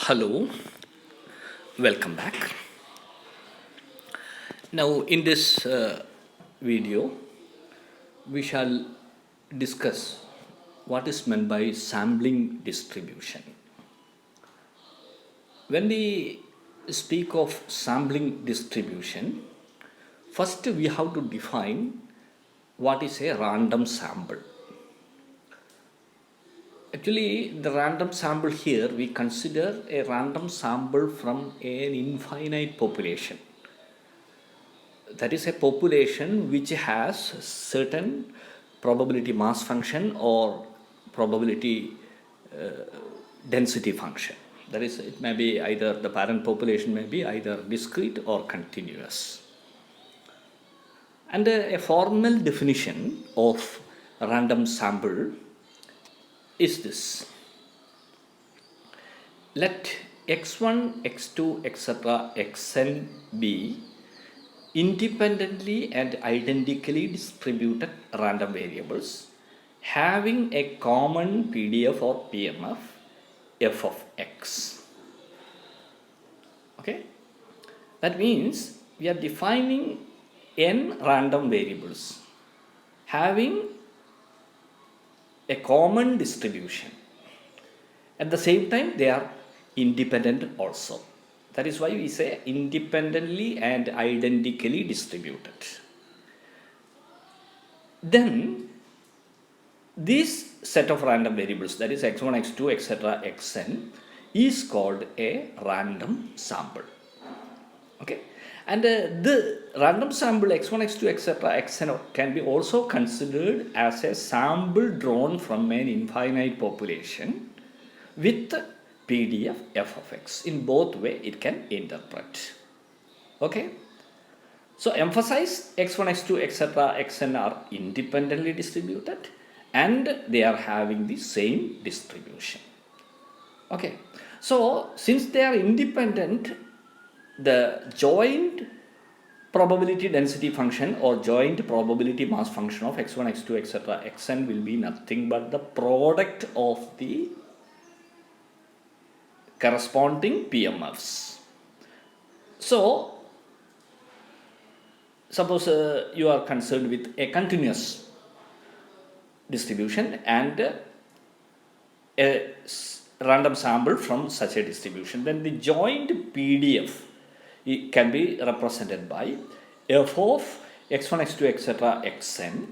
Hello, welcome back. Now, in this video, we shall discuss what is meant by sampling distribution. When we speak of sampling distribution, first we have to define what is a random sample. Actually, the random sample here we consider a random sample from an infinite population. That is a population which has certain probability mass function or probability density function. That is, it may be either the parent population may be either discrete or continuous. And a formal definition of a random sample is this: let x1, x2, etc., xn be independently and identically distributed random variables having a common PDF or PMF f of x. Okay, that means we are defining n random variables having a common distribution. At the same time, they are independent also. That is why we say independently and identically distributed. Then, this set of random variables, that is x1, x2, etc., xn, is called a random sample. Okay, and the random sample x1, x2, etc., xn can be also considered as a sample drawn from an infinite population with PDF f of x. In both way it can interpret. Okay, so emphasize x1, x2, etc., xn are independently distributed and they are having the same distribution. Okay, so since they are independent, the joint probability density function or joint probability mass function of x1, x2, etc., xn will be nothing but the product of the corresponding PMFs. So, suppose you are concerned with a continuous distribution and a random sample from such a distribution, then the joint PDF can be represented by f of x1, x2, etc., xn,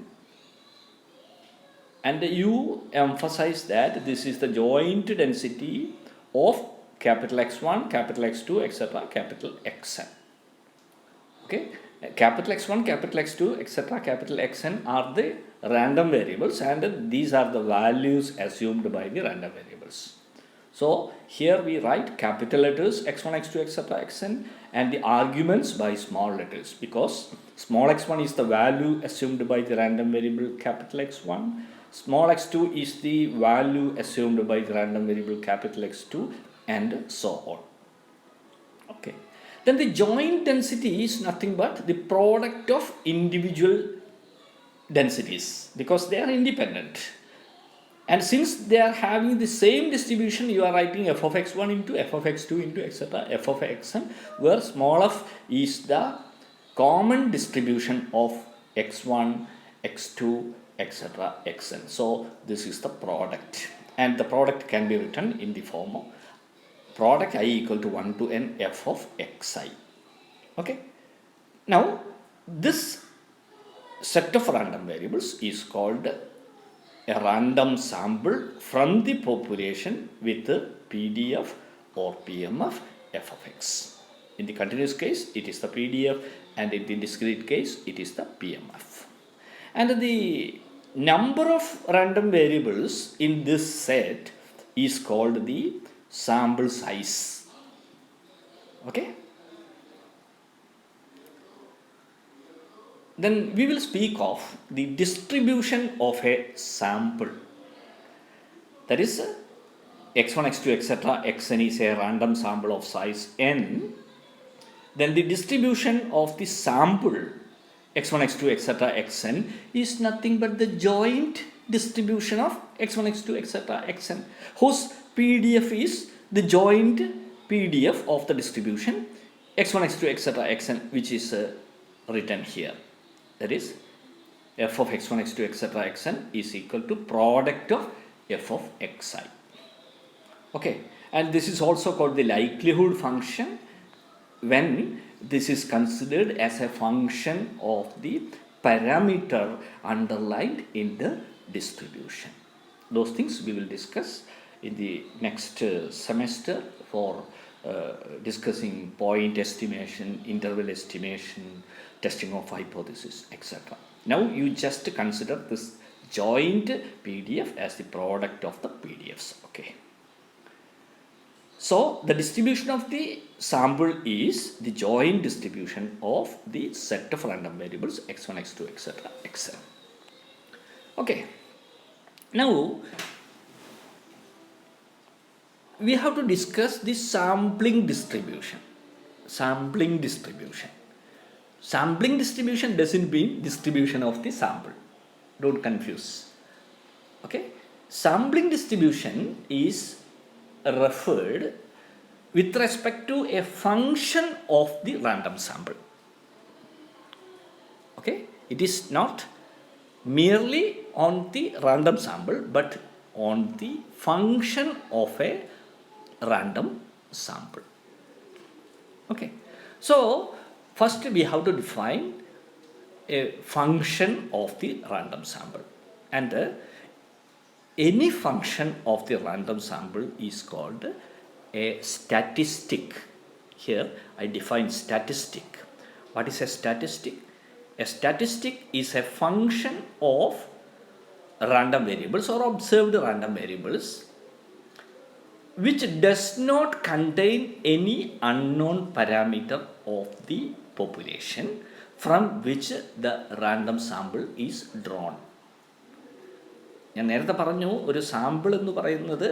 and you emphasize that this is the joint density of capital X1, capital X2, etc., capital Xn. Okay, capital X1, capital X2, etc., capital Xn are the random variables and these are the values assumed by the random variables. So here we write capital letters x1, x2, etc., xn and the arguments by small letters, because small x1 is the value assumed by the random variable capital X1, small x2 is the value assumed by the random variable capital X2, and so on. Okay, then the joint density is nothing but the product of individual densities because they are independent. And since they are having the same distribution, you are writing f of x1 into f of x2 into etc. f of xn, where small f is the common distribution of x1, x2, etc., xn. So this is the product, and the product can be written in the form of product I equal to 1 to n f of xi. Okay, now this set of random variables is called a random sample from the population with the PDF or PMF f of x. In the continuous case, it is the PDF, and in the discrete case, it is the PMF. And the number of random variables in this set is called the sample size. Okay. Then we will speak of the distribution of a sample. That is, x1, x2, etc., xn is a random sample of size n. Then the distribution of the sample x1, x2, etc., xn is nothing but the joint distribution of x1, x2, etc., xn, whose PDF is the joint PDF of the distribution x1, x2, etc., xn, which is written here. That is, f of x1, x2, etc., xn is equal to product of f of xi. Okay, and this is also called the likelihood function when this is considered as a function of the parameter underlined in the distribution. Those things we will discuss in the next semester for discussing point estimation, interval estimation, testing of hypothesis, etc. Now you just consider this joint PDF as the product of the PDFs. Okay. So the distribution of the sample is the joint distribution of the set of random variables x1, x2, etc., xn. Okay. Now we have to discuss the sampling distribution. Sampling distribution. Sampling distribution doesn't mean distribution of the sample. Don't confuse. Okay. Sampling distribution is referred with respect to a function of the random sample. Okay, it is not merely on the random sample but on the function of a random sample. Okay, so first we have to define a function of the random sample, and any function of the random sample is called a statistic. Here I define statistic. What is a statistic? A statistic is a function of random variables or observed random variables which does not contain any unknown parameter of the population from which the random sample is drawn. ഞാൻ നേരത്തെ പറഞ്ഞു ഒരു sample എന്ന് പറയുന്നത്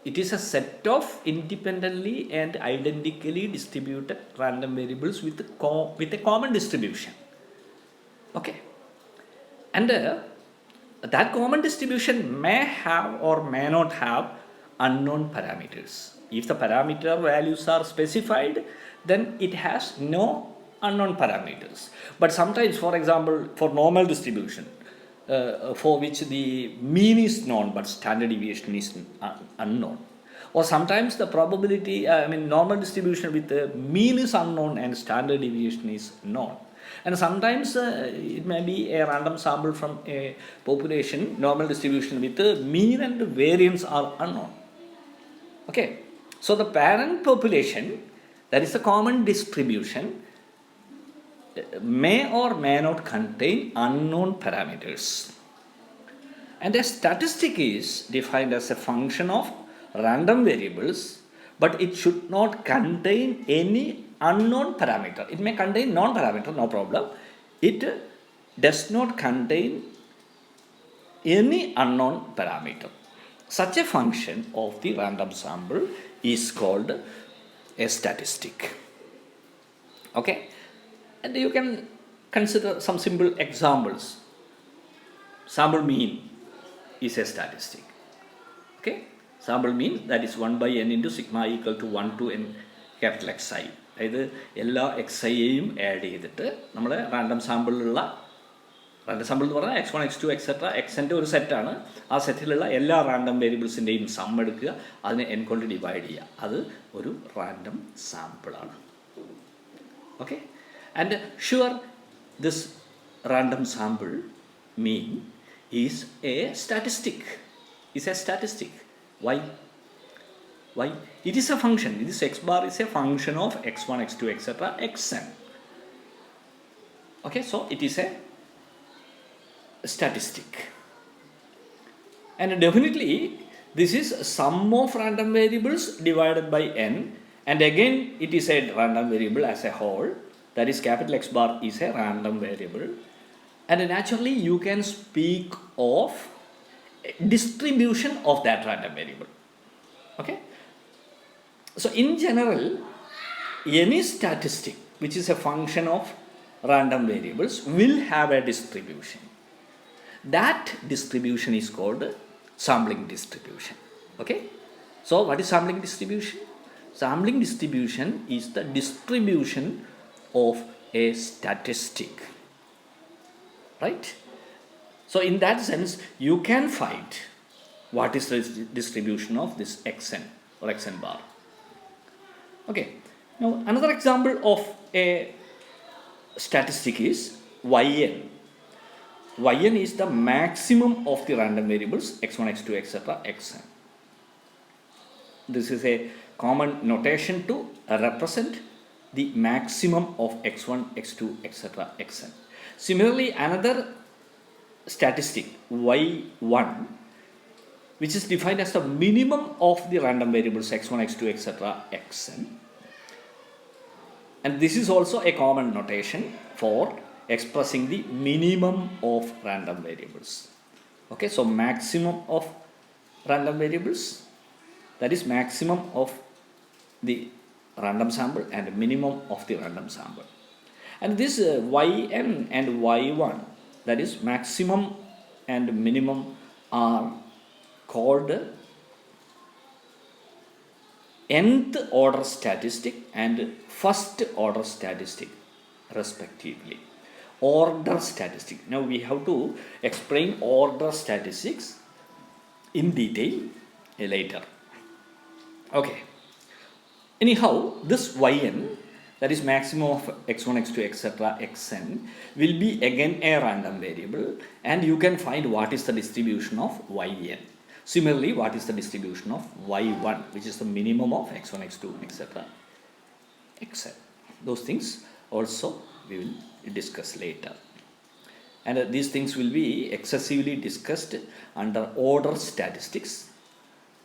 it is a set of independently and identically distributed random variables with a common distribution. Okay, and that common distribution may have or may not have unknown parameters. If the parameter values are specified, then it has no unknown parameters. But sometimes, for example, for normal distribution, for which the mean is known but standard deviation is unknown, or sometimes the probability, normal distribution with the mean is unknown and standard deviation is known, and sometimes it may be a random sample from a population, normal distribution with the mean and variance are unknown. Okay, so the parent population, that is the common distribution, may or may not contain unknown parameters, and a statistic is defined as a function of random variables, but it should not contain any unknown parameter. It may contain non-parameter, no problem. It does not contain any unknown parameter. Such a function of the random sample is called a statistic. Okay, and you can consider some simple examples. Sample mean is a statistic. Okay, sample mean, that is 1 by n into sigma equal to 1 to n capital Xi. അതായത് എല്ലാ xiയെയും add ചെയ്തിട്ട് നമ്മുടെ random സാമ്പിളിലുള്ള എന്ന് പറഞ്ഞാൽ x1, x2, etc. xൻ്റെ ഒരു സെറ്റാണ്. ആ സെറ്റിലുള്ള എല്ലാ റാൻഡം വേരിയബിൾസിൻ്റെയും സം എടുക്കുക, അതിനെ n കൊണ്ട് ഡിവൈഡ് ചെയ്യുക. അത് ഒരു റാൻഡം സാമ്പിളാണ്. Okay, and sure, this random sample mean is a statistic. Why? It is a function. This x bar is a function of x1, x2, etc., xn. Okay, so it is a statistic, and definitely this is sum of random variables divided by n, and again it is a random variable as a whole. That is, capital X bar is a random variable, and naturally you can speak of distribution of that random variable. Okay, so in general, any statistic which is a function of random variables will have a distribution. That distribution is called sampling distribution. Okay, so what is sampling distribution? Sampling distribution is the distribution of a statistic, right? So in that sense, you can find what is the distribution of this xn or xn bar. Okay, now another example of a statistic is yn. Yn is the maximum of the random variables x1, x2, etc., xn. This is a common notation to represent the maximum of x1, x2, etc., xn. Similarly, another statistic y1, which is defined as the minimum of the random variables x1, x2, etc., xn. And this is also a common notation for expressing the minimum of random variables. Okay, so maximum of random variables, that is maximum of the random sample and minimum of the random sample. And this yn and y1, that is maximum and minimum, are called nth order statistic and first order statistic respectively. Order statistic. Now we have to explain order statistics in detail later. Okay. Anyhow, this yn, that is maximum of x1, x2, etc., xn, will be again a random variable, and you can find what is the distribution of yn. Similarly, what is the distribution of y1, which is the minimum of x1, x2, etc., xn. Those things also we will discuss later. And these things will be excessively discussed under order statistics,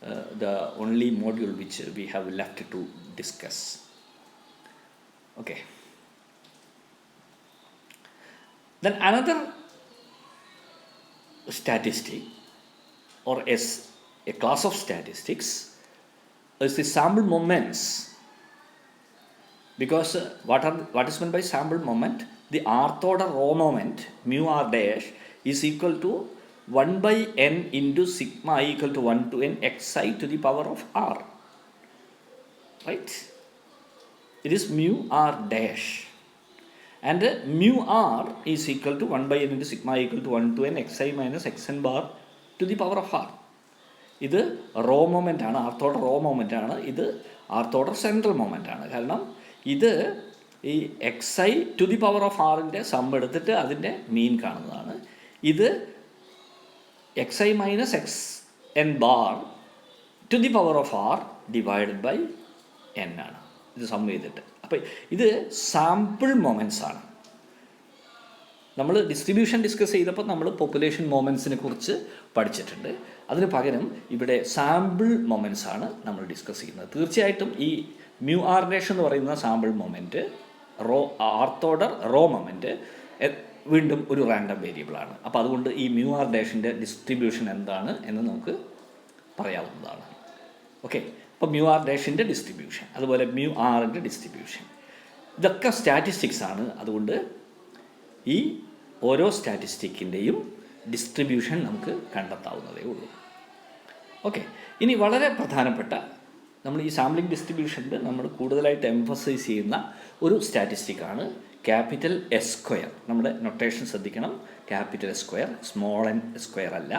the only module which we have left to discuss. Okay. Then another statistic, or a class of statistics, is the sample moments. Because what is meant by sample moment? The rth order row moment mu r dash is equal to 1 by n into sigma I equal to 1 to n xi to the power of r. Right? It is mu r dash. And mu r is equal to 1 by n into sigma I equal to 1 to n xi minus xn bar to the power of r. ഇത് raw moment ആണ്, ആർത്ത് order raw moment ആണ്. ഇത് ആർത്ത് order central moment ആണ്. കാരണം ഇത് ഈ xi to the power of ആറിൻ്റെ സം എടുത്തിട്ട് അതിൻ്റെ മീൻ കാണുന്നതാണ്. ഇത് xi minus x n bar to the power of r divided by n ആണ്. ഇത് സം ചെയ്തിട്ട്. അപ്പോൾ ഇത് സാമ്പിൾ മൊമെൻറ്റ്സ് ആണ്. നമ്മൾ ഡിസ്ട്രിബ്യൂഷൻ ഡിസ്കസ് ചെയ്തപ്പോൾ നമ്മൾ പോപ്പുലേഷൻ മൊമെൻറ്റ്സിനെ കുറിച്ച് പഠിച്ചിട്ടുണ്ട്. അതിന് പകരം ഇവിടെ സാമ്പിൾ മൊമെൻറ്റ്സ് ആണ് നമ്മൾ ഡിസ്കസ് ചെയ്യുന്നത്. തീർച്ചയായിട്ടും ഈ മ്യൂ ആർ ഡാഷ് എന്ന് പറയുന്ന sample moment, rth order raw moment വീണ്ടും ഒരു റാൻഡം വേരിയബിളാണ്. അപ്പോൾ അതുകൊണ്ട് ഈ മ്യൂ ആർ ഡാഷിൻ്റെ ഡിസ്ട്രിബ്യൂഷൻ എന്താണ് എന്ന് നമുക്ക് പറയാവുന്നതാണ്. ഓക്കെ, അപ്പോൾ മ്യൂ ആർ ഡാഷിൻ്റെ ഡിസ്ട്രിബ്യൂഷൻ, അതുപോലെ മ്യൂ ആറിൻ്റെ ഡിസ്ട്രിബ്യൂഷൻ, ഇതൊക്കെ സ്റ്റാറ്റിസ്റ്റിക്സ് ആണ്. അതുകൊണ്ട് ഈ ഓരോ സ്റ്റാറ്റിസ്റ്റിക്കിൻ്റെയും ഡിസ്ട്രിബ്യൂഷൻ നമുക്ക് കണ്ടെത്താവുന്നതേ ഉള്ളൂ. ഓക്കെ, ഇനി വളരെ പ്രധാനപ്പെട്ട, നമ്മൾ ഈ സാമ്പിളിംഗ് ഡിസ്ട്രിബ്യൂഷനിൽ നമ്മൾ കൂടുതലായിട്ട് എംഫസൈസ് ചെയ്യുന്ന ഒരു സ്റ്റാറ്റിസ്റ്റിക്കാണ് ക്യാപിറ്റൽ എസ് സ്ക്വയർ. നമ്മുടെ നൊട്ടേഷൻ ശ്രദ്ധിക്കണം, capital S square, small n square അല്ല.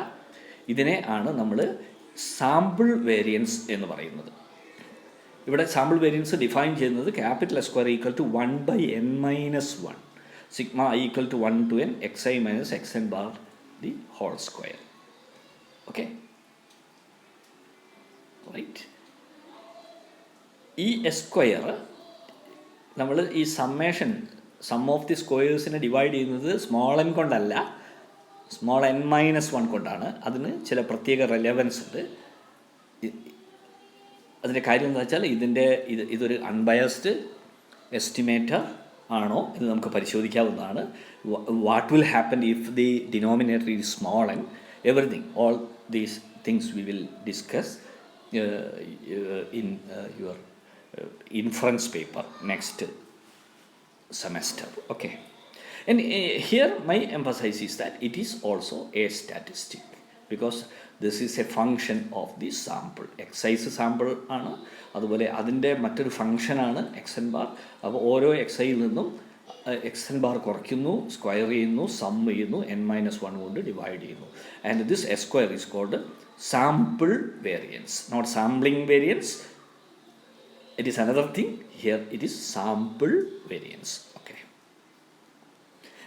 ഇതിനെ ആണ് നമ്മൾ സാമ്പിൾ വേരിയൻസ് എന്ന് പറയുന്നത്. ഇവിടെ സാമ്പിൾ വേരിയൻസ് ഡിഫൈൻ ചെയ്യുന്നത് capital S square equal to 1 by n minus 1 sigma I equal to 1 to n xi minus xn bar the whole square. Okay, right. ഈ S square നമ്മൾ ഈ സമ്മേഷൻ, സം ഓഫ് ദി സ്ക്വയേഴ്സിനെ divide ചെയ്യുന്നത് small N കൊണ്ടല്ല, small N minus 1 കൊണ്ടാണ്. അതിന് ചില പ്രത്യേക റെലവൻസ് ഉണ്ട്. അതിൻ്റെ കാര്യം എന്താ വെച്ചാൽ ഇതൊരു അൺബയസ്ഡ് എസ്റ്റിമേറ്റർ ആണോ എന്ന് നമുക്ക് പരിശോധിക്കാവുന്നതാണ്. What will happen if the denominator is small N, everything, all these things we will discuss in your inference paper next semester. Okay, and here my emphasis is that it is also a statistic, because this is a function of the sample. Xi sample ആണ്, അതുപോലെ അതിൻ്റെ മറ്റൊരു ഫംഗ്ഷനാണ് xn bar. അപ്പോൾ ഓരോ xiയിൽ നിന്നും xn bar കുറയ്ക്കുന്നു, square ചെയ്യുന്നു, സം ചെയ്യുന്നു, n-1 കൊണ്ട് ഡിവൈഡ് ചെയ്യുന്നു. And this s square is called sample variance, not sampling variance. It is another thing. Here it is sample variance. Okay.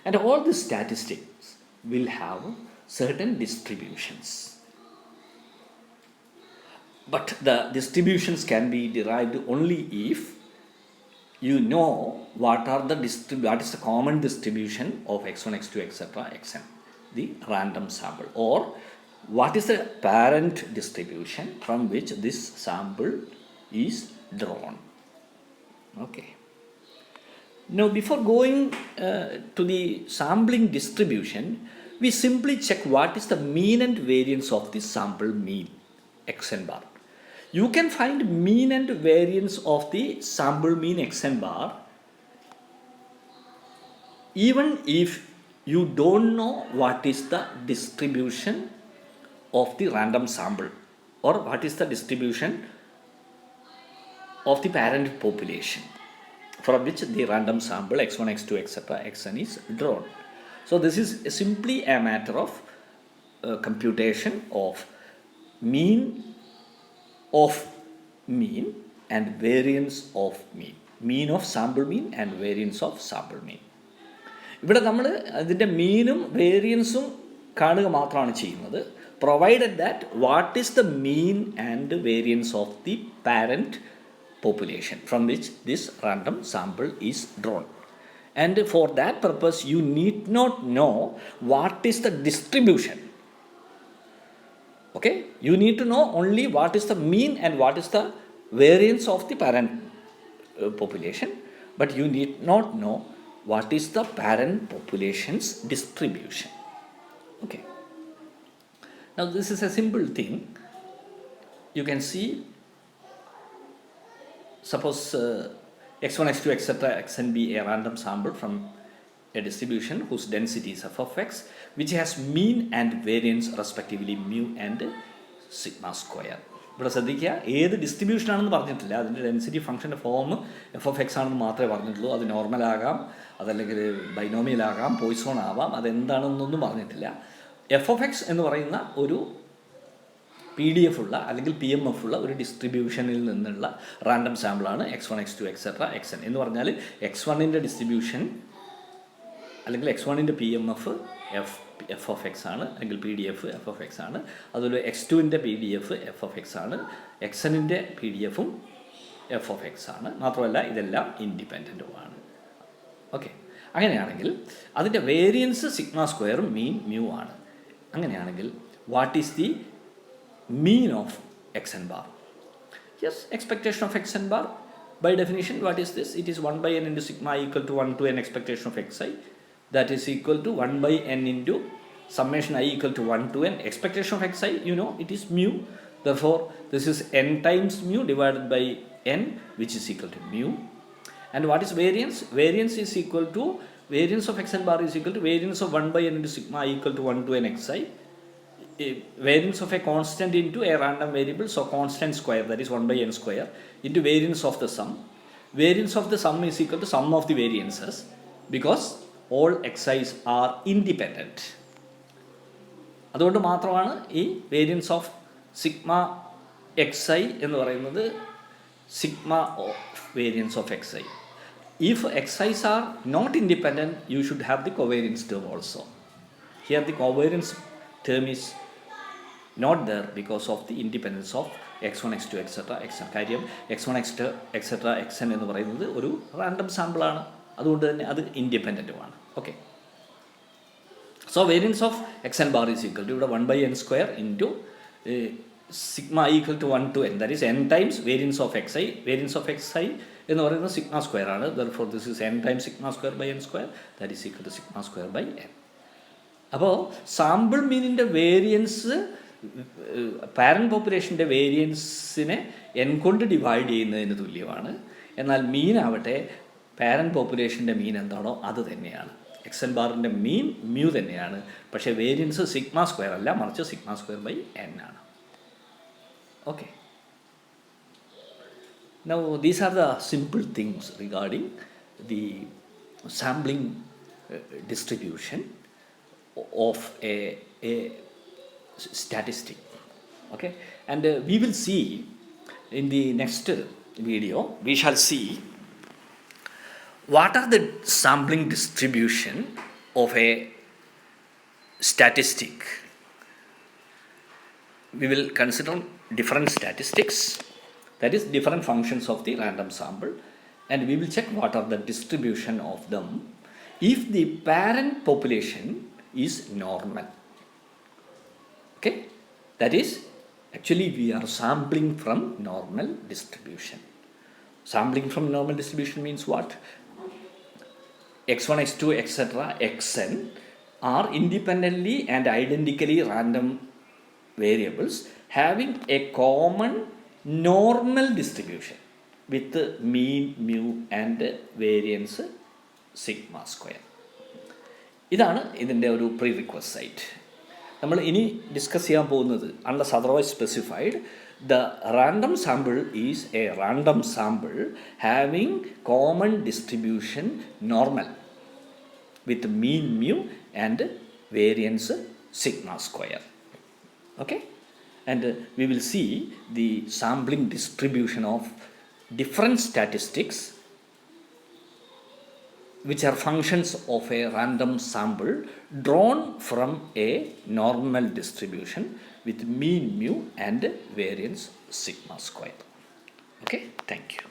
And all the statistics will have certain distributions. But the distributions can be derived only if you know what is the common distribution of x1, x2, etc., xn, the random sample, or what is the parent distribution from which this sample is drawn. Okay. Now, before going to the sampling distribution, we simply check what is the mean and variance of the sample mean, xn bar. You can find mean and variance of the sample mean xn bar even if you don't know what is the distribution of the random sample, or what is the distribution of the parent population from which the random sample x1, x2, etc., xn is drawn. So this is simply a matter of computation of mean of mean and variance of mean, mean of sample mean and variance of sample mean. ഇവിടെ നമ്മൾ അതിൻ്റെ മീനും വേരിയൻസും കാണുക മാത്രമാണ് ചെയ്യുന്നത്, provided that what is the mean and variance of the parent population from which this random sample is drawn. And for that purpose you need not know what is the distribution. Okay, you need to know only what is the mean and what is the variance of the parent population, but you need not know what is the parent population's distribution. Okay, now this is a simple thing. You can see, suppose x1, x2, etc., xn be a random sample from a distribution whose density is f of x, which has mean and variance respectively mu and sigma square. ഇവിടെ ശ്രദ്ധിക്കുക, ഏത് distribution ആണെന്ന് പറഞ്ഞിട്ടില്ല, അതിൻ്റെ density ഫംഗ്ഷൻ്റെ form F of X ആണെന്ന് മാത്രമേ പറഞ്ഞിട്ടുള്ളൂ. അത് നോർമലാകാം, അതല്ലെങ്കിൽ ബൈനോമിയലാകാം, പോയ്സോൺ ആവാം, അതെന്താണെന്നൊന്നും പറഞ്ഞിട്ടില്ല. എഫ് ഓഫ് എക്സ് എന്ന് പറയുന്ന ഒരു PDF ഉള്ള അല്ലെങ്കിൽ PMF ഉള്ള ഒരു ഡിസ്ട്രിബ്യൂഷനിൽ നിന്നുള്ള random സാമ്പിളാണ് x1, x2, etc., xn എന്ന് പറഞ്ഞാൽ x1ൻ്റെ ഡിസ്ട്രിബ്യൂഷൻ അല്ലെങ്കിൽ x1ൻ്റെ PMF എഫ് ഓഫ് എക്സ് ആണ്, അല്ലെങ്കിൽ PDF എഫ് ഓഫ് എക്സ് ആണ്. അതുപോലെ x2ൻ്റെ PDF എഫ് ഓഫ് എക്സ് ആണ്, xnൻ്റെ PDFും എഫ് ഓഫ് എക്സ് ആണ്. മാത്രമല്ല ഇതെല്ലാം ഇൻഡിപെൻഡൻറ്റുമാണ്. ഓക്കെ, അങ്ങനെയാണെങ്കിൽ അതിൻ്റെ വേരിയൻസ് സിഗ്മ സ്ക്വയറും മീൻ മ്യൂ ആണ്. അങ്ങനെയാണെങ്കിൽ what is the mean of xn bar? Yes, expectation of xn bar, by definition, what is this? It is 1 by n into sigma equal to 1 to n expectation of xi, that is equal to 1 by n into summation I equal to 1 to n. Expectation of xi, you know, it is mu. Therefore, this is n times mu divided by n, which is equal to mu. And what is variance? Variance is equal to, variance of xn bar is equal to variance of 1 by n into sigma equal to 1 to n xi. Variance of a constant into a random variable, so constant square, that is 1 by n square, into variance of the sum. Variance of the sum is equal to sum of the variances, because all xi's are independent. അതുകൊണ്ട് മാത്രമാണ് ഈ variance of sigma xi എന്ന് പറയുന്നത് sigma of variance of xi. If xi's are not independent, you should have the covariance term also. Here the covariance term is not there because of the independence of x1, x2, etc., xn. കാര്യം x1, x2, etc., xn എന്ന് പറയുന്നത് ഒരു random സാമ്പിളാണ്, അതുകൊണ്ട് തന്നെ അത് ഇൻഡിപെൻഡൻറ്റുമാണ്. Okay, so variance of xn bar is equal to ഇവിടെ 1 by n square into sigma equal to 1 to n, that is n times variance of xi. Variance of xi എന്ന് പറയുന്നത് സിഗ്മ സ്ക്വയർ ആണ്. Therefore this is n times sigma square by n square, that is equal to sigma square by n. അപ്പോൾ sample മീനിൻ്റെ variance parent പോപ്പുലേഷൻ്റെ വേരിയൻസിനെ n കൊണ്ട് divide ചെയ്യുന്നതിന് തുല്യമാണ്. എന്നാൽ മീൻ ആവട്ടെ പാരന്റ് പോപ്പുലേഷൻ്റെ മീൻ എന്താണോ അത് തന്നെയാണ്. എക്സ് എൻ ബാറിൻ്റെ മീൻ മ്യൂ തന്നെയാണ്, പക്ഷേ വേരിയൻസ് സിഗ്മ സ്ക്വയർ അല്ല, മറിച്ച് സിഗ്മ സ്ക്വയർ ബൈ എൻ ആണ്. Okay. Now these are the simple things regarding the sampling distribution of a statistic. Okay, and we will see in the next video, we shall see what are the sampling distribution of a statistic. We will consider different statistics, that is different functions of the random sample, and we will check what are the distribution of them if the parent population is normal. Okay, that is actually we are sampling from normal distribution. Sampling from normal distribution means what? x1, x2, etc., xn are independently and identically random variables having a common normal distribution with mean mu and variance sigma square. ഇതാണ് ഇതിൻ്റെ ഒരു pre requisite. നമ്മൾ ഇനി discuss ചെയ്യാൻ പോകുന്നത്, unless otherwise specified, the random sample is A random sample having common distribution normal with mean mu and variance sigma square. Okay, and we will see the sampling distribution of different statistics which are functions of a random sample drawn from a normal distribution with mean mu and variance sigma square. Okay, thank you.